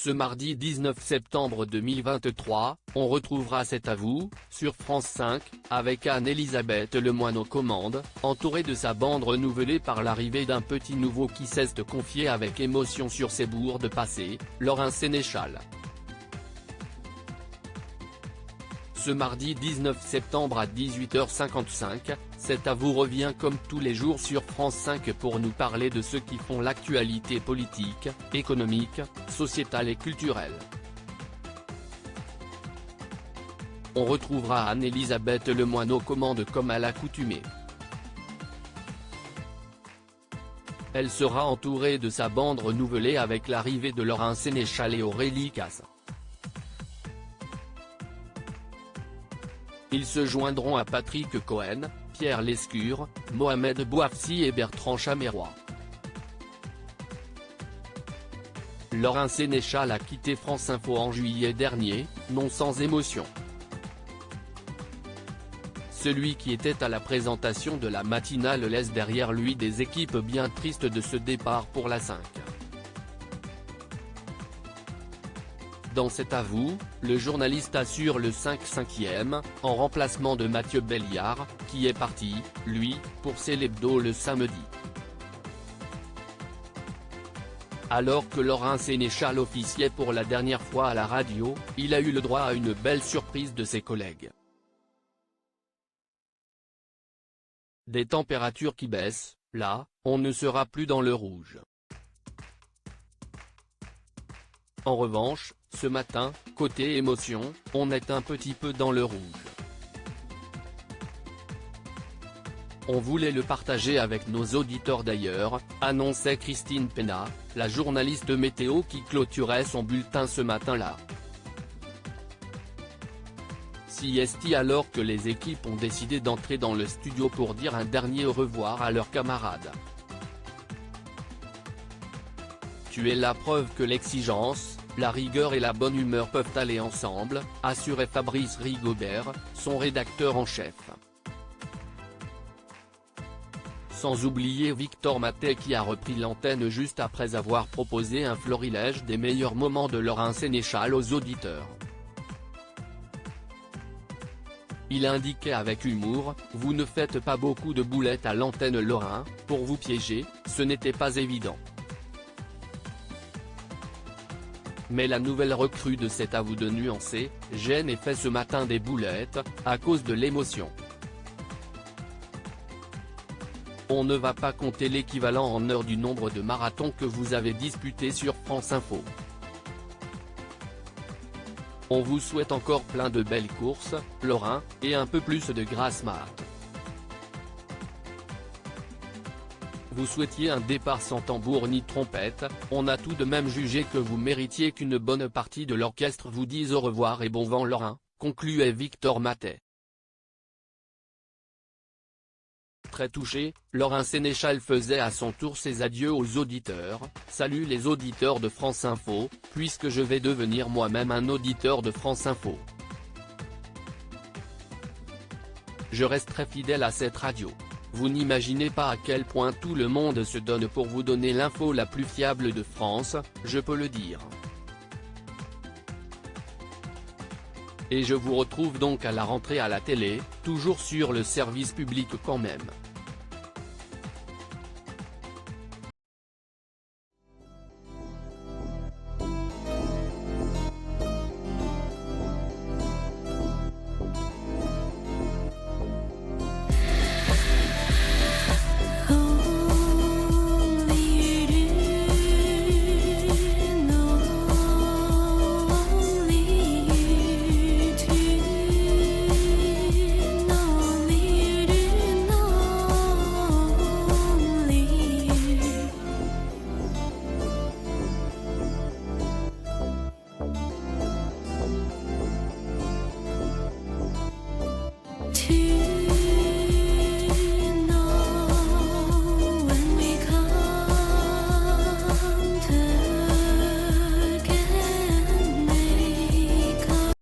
Ce mardi 19 septembre 2023, on retrouvera C'est à vous, sur France 5, avec Anne-Elisabeth Lemoine aux commandes, entourée de sa bande renouvelée par l'arrivée d'un petit nouveau qui sait se confier avec émotion sur ses bourdes passées, Laurent Sénéchal. Ce mardi 19 septembre à 18h55, C'est à vous revient comme tous les jours sur France 5 pour nous parler de ceux qui font l'actualité politique, économique, sociétale et culturelle. On retrouvera Anne-Elisabeth Lemoine aux commandes comme à l'accoutumée. Elle sera entourée de sa bande renouvelée avec l'arrivée de Laurent Sénéchal et Aurélie Casse. Ils se joindront à Patrick Cohen, Pierre Lescure, Mohamed Bouafsi et Bertrand Chameroy. Laurent Sénéchal a quitté France Info en juillet dernier, non sans émotion. Celui qui était à la présentation de la matinale laisse derrière lui des équipes bien tristes de ce départ pour la 5. Dans C'est à vous, le journaliste assure le 5/5e, en remplacement de Mathieu Belliard, qui est parti, lui, pour C'est l'hebdo le samedi. Alors que Laurent Sénéchal officiait pour la dernière fois à la radio, il a eu le droit à une belle surprise de ses collègues. Des températures qui baissent, là, on ne sera plus dans le rouge. En revanche, ce matin, côté émotion, on est un petit peu dans le rouge. On voulait le partager avec nos auditeurs d'ailleurs, annonçait Christine Pena, la journaliste météo qui clôturait son bulletin ce matin-là. Siesti alors que les équipes ont décidé d'entrer dans le studio pour dire un dernier au revoir à leurs camarades. Tu es la preuve que l'exigence, la rigueur et la bonne humeur peuvent aller ensemble, assurait Fabrice Rigobert, son rédacteur en chef. Sans oublier Victor Matet qui a repris l'antenne juste après avoir proposé un florilège des meilleurs moments de Laurent Sénéchal aux auditeurs. Il indiquait avec humour, « Vous ne faites pas beaucoup de boulettes à l'antenne Laurent, pour vous piéger, ce n'était pas évident. » Mais la nouvelle recrue de C'est à vous de nuancer, gêne et fait ce matin des boulettes, à cause de l'émotion. On ne va pas compter l'équivalent en heures du nombre de marathons que vous avez disputés sur France Info. On vous souhaite encore plein de belles courses, Laurent, et un peu plus de grasse mat. Vous souhaitiez un départ sans tambour ni trompette, on a tout de même jugé que vous méritiez qu'une bonne partie de l'orchestre vous dise au revoir et bon vent Laurent, concluait Victor Matet. Très touché, Laurent Sénéchal faisait à son tour ses adieux aux auditeurs, « Salut les auditeurs de France Info, puisque je vais devenir moi-même un auditeur de France Info. Je resterai fidèle à cette radio. Vous n'imaginez pas à quel point tout le monde se donne pour vous donner l'info la plus fiable de France, je peux le dire. Et je vous retrouve donc à la rentrée à la télé, toujours sur le service public quand même.